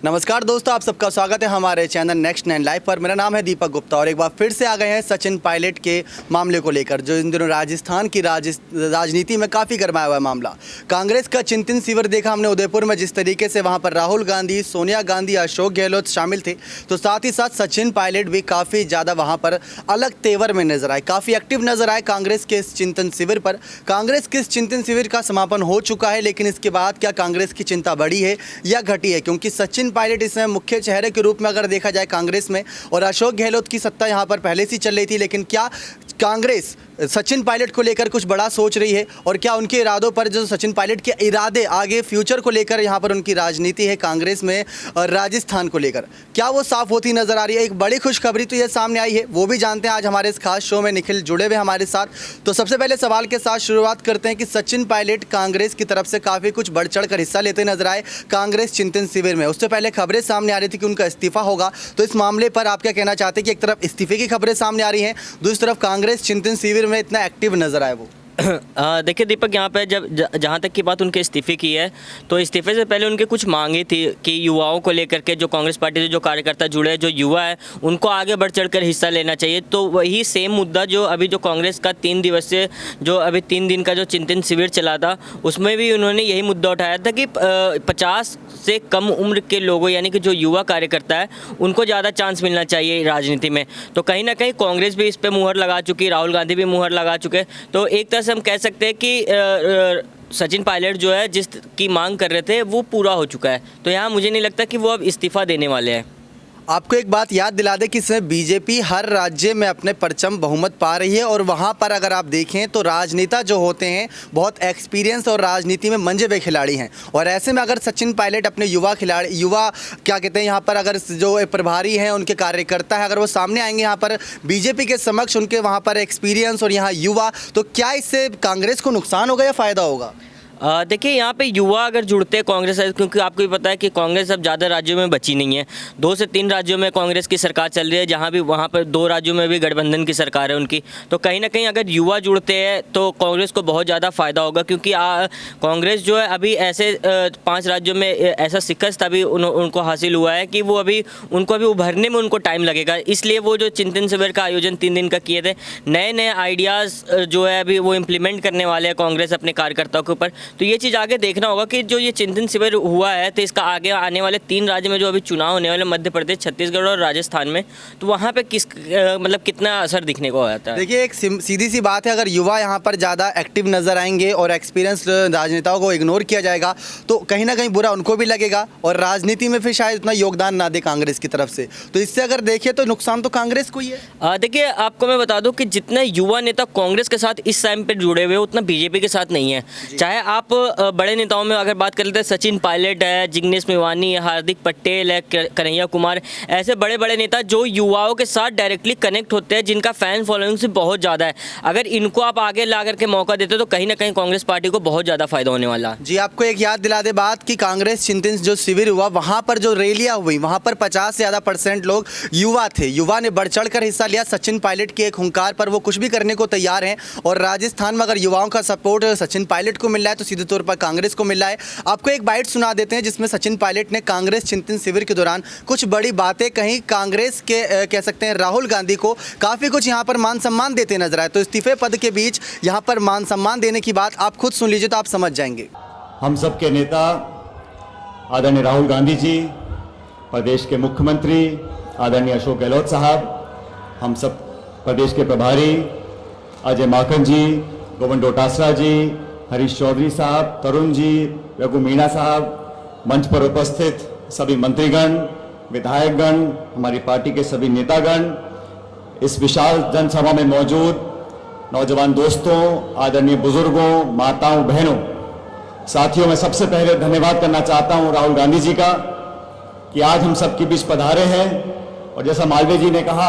नमस्कार दोस्तों, आप सबका स्वागत है हमारे चैनल नेक्स्ट 9 लाइव पर। मेरा नाम है दीपक गुप्ता और एक बार फिर से आ गए हैं सचिन पायलट के मामले को लेकर, जो इन दिनों राजस्थान की राजनीति में काफ़ी गरमाया हुआ है मामला। कांग्रेस का चिंतन शिविर देखा हमने उदयपुर में, जिस तरीके से वहां पर राहुल गांधी, सोनिया गांधी, अशोक गहलोत शामिल थे, तो साथ ही साथ सचिन पायलट भी काफ़ी ज़्यादा वहाँ पर अलग तेवर में नजर आए, काफ़ी एक्टिव नजर आए कांग्रेस के इस चिंतन शिविर पर। कांग्रेस के इस चिंतन शिविर का समापन हो चुका है, लेकिन इसके बाद क्या कांग्रेस की चिंता बढ़ी है या घटी है? क्योंकि सचिन पायलट इसमें मुख्य चेहरे के रूप में अगर देखा जाए कांग्रेस में, और अशोक गहलोत की सत्ता यहां पर पहले से चल रही थी, लेकिन क्या कांग्रेस सचिन पायलट को लेकर कुछ बड़ा सोच रही है? और क्या उनके इरादों पर, जो सचिन पायलट के इरादे आगे फ्यूचर को लेकर यहां पर उनकी राजनीति है कांग्रेस में और राजस्थान को लेकर, क्या वो साफ होती नजर आ रही है? एक बड़ी खुशखबरी तो ये सामने आई है, वो भी जानते हैं आज हमारे इस खास शो में। निखिल जुड़े हुए हमारे साथ। तो सबसे पहले सवाल के साथ शुरुआत करते हैं कि सचिन पायलट कांग्रेस की तरफ से काफ़ी कुछ बढ़ चढ़ कर हिस्सा लेते नजर आए कांग्रेस चिंतन शिविर में। उससे पहले खबरें सामने आ रही थी कि उनका इस्तीफा होगा, तो इस मामले पर आप क्या कहना चाहते हैं कि एक तरफ इस्तीफे की खबरें सामने आ रही हैं, दूसरी तरफ कांग्रेस चिंतन शिविर में इतना एक्टिव नजर आए वो? देखिए दीपक, यहाँ पे जहाँ तक की बात उनके इस्तीफे की है, तो इस्तीफे से पहले उनके कुछ मांगे थी कि युवाओं को लेकर के, जो कांग्रेस पार्टी से जो कार्यकर्ता जुड़े, जो युवा है, उनको आगे बढ़ चढ़कर हिस्सा लेना चाहिए। तो वही सेम मुद्दा जो अभी जो कांग्रेस का 3 दिवसीय, जो अभी 3 दिन का जो चिंतन शिविर चला था, उसमें भी उन्होंने यही मुद्दा उठाया था कि 50 से कम उम्र के लोगों, यानी कि जो युवा कार्यकर्ता है, उनको ज़्यादा चांस मिलना चाहिए राजनीति में। तो कहीं ना कहीं कांग्रेस भी इस पर मुहर लगा चुकी, राहुल गांधी भी मुहर लगा चुके। तो एक तरह से हम कह सकते हैं कि सचिन पायलट जो है, जिस की मांग कर रहे थे, वो पूरा हो चुका है। तो यहाँ मुझे नहीं लगता कि वो अब इस्तीफा देने वाले हैं। आपको एक बात याद दिला दे कि इसमें बीजेपी हर राज्य में अपने परचम बहुमत पा रही है, और वहाँ पर अगर आप देखें तो राजनेता जो होते हैं बहुत एक्सपीरियंस और राजनीति में मंजे हुए खिलाड़ी हैं। और ऐसे में अगर सचिन पायलट अपने युवा क्या कहते हैं यहाँ पर, अगर जो प्रभारी हैं, उनके कार्यकर्ता हैं, अगर वो सामने आएंगे यहाँ पर बीजेपी के समक्ष, उनके वहाँ पर एक्सपीरियंस और यहाँ युवा, तो क्या इससे कांग्रेस को नुकसान होगा या फ़ायदा होगा? देखिए, यहाँ पे युवा अगर जुड़ते हैं कांग्रेस, क्योंकि आपको भी पता है कि कांग्रेस अब ज़्यादा राज्यों में बची नहीं है। 2 से 3 राज्यों में कांग्रेस की सरकार चल रही है, जहाँ भी वहाँ पर 2 राज्यों में भी गठबंधन की सरकार है उनकी। तो कहीं ना कहीं अगर युवा जुड़ते हैं तो कांग्रेस को बहुत ज़्यादा फ़ायदा होगा, क्योंकि कांग्रेस जो है अभी ऐसे 5 राज्यों में ऐसा शिकस्त अभी उनको हासिल हुआ है कि वो अभी उभरने में उनको टाइम लगेगा। इसलिए वो जो चिंतन शिविर का आयोजन 3 दिन का किए थे, नए आइडियाज़ जो है अभी वो इम्प्लीमेंट करने वाले हैं कांग्रेस अपने कार्यकर्ताओं के ऊपर। तो ये चीज़ आगे देखना होगा कि जो ये चिंतन शिविर हुआ है, तो इसका आगे आने वाले 3 राज्य में जो अभी चुनाव होने वाले, मध्य प्रदेश, छत्तीसगढ़ और राजस्थान में, तो वहाँ पे मतलब कितना असर दिखने को आता है। देखिए, एक सीधी सी बात है, अगर युवा यहाँ पर ज़्यादा एक्टिव नजर आएंगे और एक्सपीरियंस राजनेताओं को इग्नोर किया जाएगा, तो कहीं ना कहीं बुरा उनको भी लगेगा और राजनीति में फिर शायद उतना योगदान ना दे कांग्रेस की तरफ से। तो इससे अगर देखिए तो नुकसान तो कांग्रेस को ही है। देखिए, आपको मैं बता दूं कि जितने युवा नेता कांग्रेस के साथ इस टाइम पर जुड़े हुए, उतना बीजेपी के साथ नहीं है। चाहे आप बड़े नेताओं में अगर बात कर लेते हैं, सचिन पायलट है, जिग्नेश मेवानी है, हार्दिक पटेल है, कन्हैया कुमार, ऐसे बड़े बड़े नेता जो युवाओं के साथ डायरेक्टली कनेक्ट होते हैं, जिनका फैन फॉलोइंग से बहुत ज़्यादा है, अगर इनको आप आगे ला करके मौका देते तो कहीं ना कहीं कांग्रेस पार्टी को बहुत ज़्यादा फायदा होने वाला। जी, आपको एक याद दिला दे बात कि कांग्रेस चिंतन जो शिविर हुआ, वहाँ पर जो रैलियाँ हुई, वहाँ पर 50 से ज़्यादा % लोग युवा थे। युवा ने बढ़ चढ़ कर हिस्सा लिया। सचिन पायलट के एक हुंकार पर वो कुछ भी करने को तैयार हैं, और राजस्थान में अगर युवाओं का सपोर्ट सचिन पायलट को मिल रहा है तो सीधे तौर पर कांग्रेस को मिल रहा है। आपको एक बाइट सुना देते हैं जिसमें सचिन पायलट ने कांग्रेस चिंतन शिविर के दौरान कुछ बड़ी बातें कहीं, कांग्रेस के कह सकते हैं राहुल गांधी को काफ़ी कुछ यहाँ पर मान सम्मान देते नजर आए। तो इस्तीफे पद के बीच यहाँ पर मान सम्मान देने की बात आप खुद सुन लीजिए तो आप समझ जाएंगे। हम सब के नेता आदरणीय राहुल गांधी जी, प्रदेश के मुख्यमंत्री आदरणीय अशोक गहलोत साहब, हम सब प्रदेश के प्रभारी अजय माकन जी, गोविंद डोटासरा जी, हरीश चौधरी साहब, तरुण जी, रघु मीणा साहब, मंच पर उपस्थित सभी मंत्रीगण, विधायकगण, हमारी पार्टी के सभी नेतागण, इस विशाल जनसभा में मौजूद नौजवान दोस्तों, आदरणीय बुजुर्गों, माताओं, बहनों, साथियों, मैं सबसे पहले धन्यवाद करना चाहता हूं राहुल गांधी जी का कि आज हम सबके बीच पधारे हैं। और जैसा मालवीय जी ने कहा,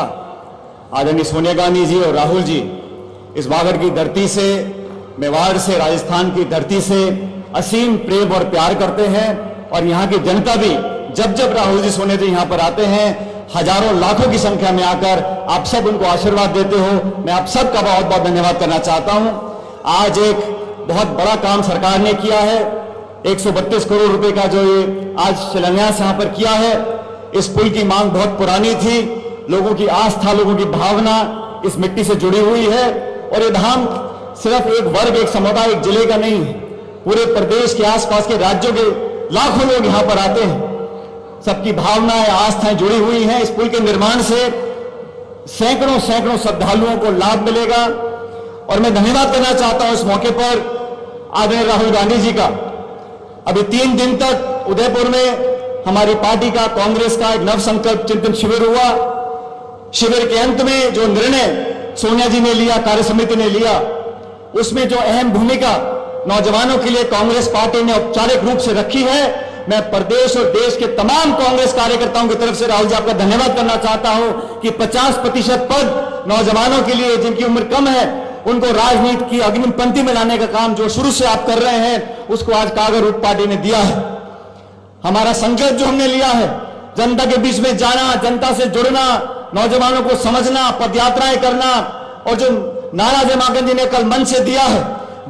आदरणीय सोनिया गांधी जी और राहुल जी इस बागड़ की धरती से, मेवाड़ से, राजस्थान की धरती से असीम प्रेम और प्यार करते हैं। और यहाँ की जनता भी जब जब राहुल जी, सोनिया जी यहाँ पर आते हैं, हजारों लाखों की संख्या में आकर आप सब उनको आशीर्वाद देते हो। मैं आप सबका बहुत बहुत धन्यवाद करना चाहता हूं। आज एक बहुत बड़ा काम सरकार ने किया है। 132 करोड़ रुपए का जो ये आज शिलान्यास यहाँ पर किया है, इस पुल की मांग बहुत पुरानी थी। लोगों की आस्था, लोगों की भावना इस मिट्टी से जुड़ी हुई है और ये धाम सिर्फ एक वर्ग, एक समुदाय, एक जिले का नहीं है, पूरे प्रदेश के आसपास के राज्यों के लाखों लोग यहाँ पर आते हैं। सबकी भावनाएं, आस्थाएं जुड़ी हुई हैं। इस पुल के निर्माण से सैकड़ों सैकड़ों श्रद्धालुओं को लाभ मिलेगा और मैं धन्यवाद करना चाहता हूं इस मौके पर आदरणीय राहुल गांधी जी का। अभी 3 दिन तक उदयपुर में हमारी पार्टी का, कांग्रेस का एक नव संकल्प चिंतन शिविर हुआ। शिविर के अंत में जो निर्णय सोनिया जी ने लिया, कार्य समिति ने लिया, उसमें जो अहम भूमिका नौजवानों के लिए कांग्रेस पार्टी ने औपचारिक रूप से रखी है, मैं प्रदेश और देश के तमाम कांग्रेस कार्यकर्ताओं की तरफ से राहुल जी आपका धन्यवाद करना चाहता हूं कि 50% पद नौजवानों के लिए, जिनकी उम्र कम है, उनको राजनीति की अग्रिम पंक्ति में लाने का काम जो शुरू से आप कर रहे हैं, उसको आज कागर रूप पार्टी ने दिया है। हमारा संकल्प जो हमने लिया है, जनता के बीच में जाना, जनता से जुड़ना, नौजवानों को समझना, पदयात्राएं करना, और जो नारा जयमाकन जी ने कल मंच से दिया है,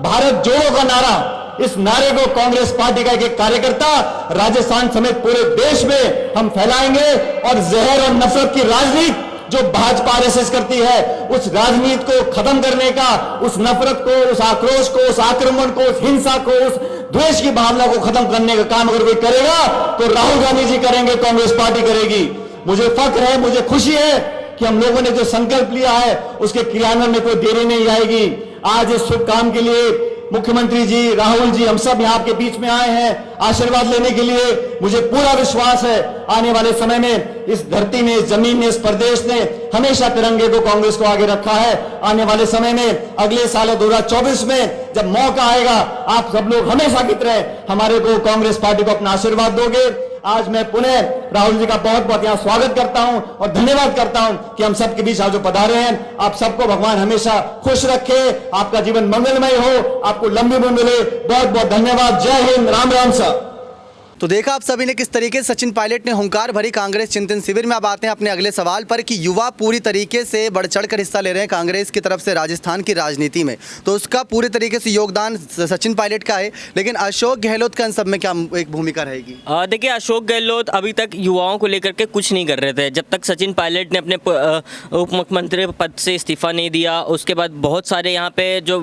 भारत जोड़ो का नारा, इस नारे को कांग्रेस पार्टी का एक कार्यकर्ता राजस्थान समेत पूरे देश में हम फैलाएंगे और जहर और नफरत की राजनीति जो भाजपा आरएसएस करती है, उस राजनीति को खत्म करने का, उस नफरत को, उस आक्रोश को, उस आक्रमण को, उस हिंसा को, उस द्वेष की भावना को खत्म करने का काम अगर कोई करेगा तो राहुल गांधी जी करेंगे, कांग्रेस पार्टी करेगी। मुझे फख्र है, मुझे खुशी है कि हम लोगों ने जो संकल्प लिया है उसके क्रियान्वयन में कोई देरी नहीं आएगी। आज इस शुभ काम के लिए मुख्यमंत्री जी, राहुल जी, हम सब यहाँ आपके बीच में आए हैं आशीर्वाद लेने के लिए। मुझे पूरा विश्वास है आने वाले समय में इस धरती ने, इस जमीन ने, इस प्रदेश ने हमेशा तिरंगे को, कांग्रेस को आगे रखा है। आने वाले समय में अगले साल 2024 में जब मौका आएगा, आप सब लोग हमेशा की तरह हमारे को, कांग्रेस पार्टी को अपना आशीर्वाद दोगे। आज मैं पुनः राहुल जी का बहुत बहुत यहाँ स्वागत करता हूं और धन्यवाद करता हूं कि हम सबके बीच आज जो पधारे हैं। आप सबको भगवान हमेशा खुश रखे, आपका जीवन मंगलमय हो, आपको लंबी उम्र मिले। बहुत बहुत धन्यवाद। जय हिंद, राम राम सा। तो देखा आप सभी ने किस तरीके से सचिन पायलट ने हुंकार भरी कांग्रेस चिंतन शिविर में। अब आते हैं अपने अगले सवाल पर कि युवा पूरी तरीके से बढ़ चढ़कर हिस्सा ले रहे हैं कांग्रेस की तरफ से राजस्थान की राजनीति में, तो उसका पूरे तरीके से योगदान सचिन पायलट का है, लेकिन अशोक गहलोत का इन सब में क्या एक भूमिका रहेगी? देखिए, अशोक गहलोत अभी तक युवाओं को लेकर के कुछ नहीं कर रहे थे। जब तक सचिन पायलट ने अपने उप मुख्यमंत्री पद से इस्तीफा नहीं दिया, उसके बाद बहुत सारे यहाँ पे जो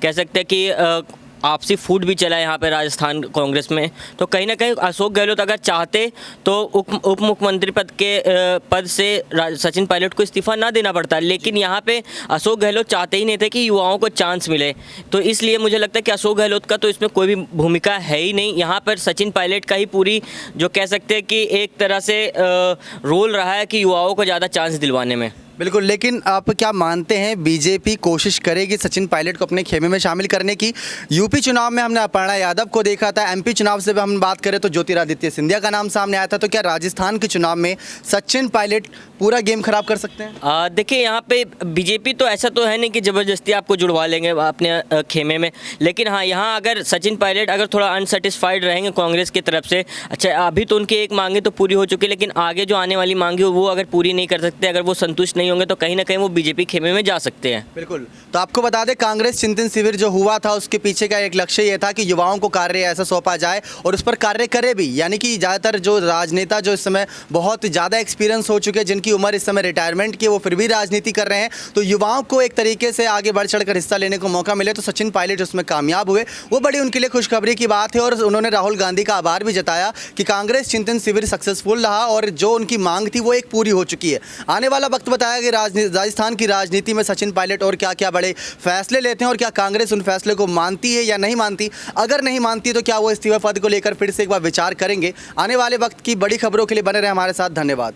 कह सकते हैं कि आपसी फूट भी चला है यहाँ पे राजस्थान कांग्रेस में। तो कहीं ना कहीं अशोक गहलोत अगर चाहते तो उप मुख्यमंत्री पद से सचिन पायलट को इस्तीफा ना देना पड़ता, लेकिन यहाँ पे अशोक गहलोत चाहते ही नहीं थे कि युवाओं को चांस मिले। तो इसलिए मुझे लगता है कि अशोक गहलोत का तो इसमें कोई भी भूमिका है ही नहीं। यहाँ पर सचिन पायलट का ही पूरी जो कह सकते हैं कि एक तरह से रोल रहा है कि युवाओं को ज़्यादा चांस दिलवाने में। बिल्कुल, लेकिन आप क्या मानते हैं बीजेपी कोशिश करेगी सचिन पायलट को अपने खेमे में शामिल करने की? यूपी चुनाव में हमने अपर्णा यादव को देखा था, एमपी चुनाव से भी हम बात करें तो ज्योतिरादित्य सिंधिया का नाम सामने आया था। तो क्या राजस्थान के चुनाव में सचिन पायलट पूरा गेम खराब कर सकते हैं? देखिए, यहाँ पे बीजेपी तो ऐसा तो है नहीं कि ज़बरदस्ती आपको जुड़वा लेंगे अपने खेमे में, लेकिन हाँ, यहाँ अगर सचिन पायलट अगर थोड़ा अनसेटिस्फाइड रहेंगे कांग्रेस की तरफ से, अच्छा अभी तो उनकी एक मांगे तो पूरी हो चुकी है, लेकिन आगे जो आने वाली मांगे वो अगर पूरी नहीं कर सकते, अगर वो संतुष्ट नहीं होंगे तो कहीं ना कहीं वो बीजेपी खेमे में जा सकते हैं। बिल्कुल। तो आपको बता दें, कांग्रेस चिंतन शिविर जो हुआ था उसके पीछे का एक लक्ष्य ये था कि युवाओं को कार्य ऐसा सौंपा जाए और उस पर कार्य करे भी, यानी कि ज़्यादातर जो राजनेता जो इस समय बहुत ज़्यादा एक्सपीरियंस हो चुके हैं, जिनकी उम्र इस समय रिटायरमेंट की, वो फिर भी राजनीति कर रहे हैं, तो युवाओं को एक तरीके से आगे बढ़ चढ़कर हिस्सा लेने को मौका मिले। तो सचिन पायलट उसमें कामयाब हुए, वो बड़ी उनके लिए खुशखबरी की बात है। और उन्होंने राहुल गांधी का आभार भी जताया कि कांग्रेस चिंतन शिविर सक्सेसफुल रहा और जो उनकी मांग थी वो एक पूरी हो चुकी है। आने वाला वक्त बताया कि राजस्थान की राजनीति में सचिन पायलट और क्या क्या बड़े फैसले लेते हैं और क्या कांग्रेस उन फैसले को मानती है या नहीं मानती। अगर नहीं मानती तो क्या वो इस्तीफा पद को लेकर फिर से एक बार विचार करेंगे। आने वाले वक्त की बड़ी खबरों के लिए बने रहे हमारे साथ। धन्यवाद।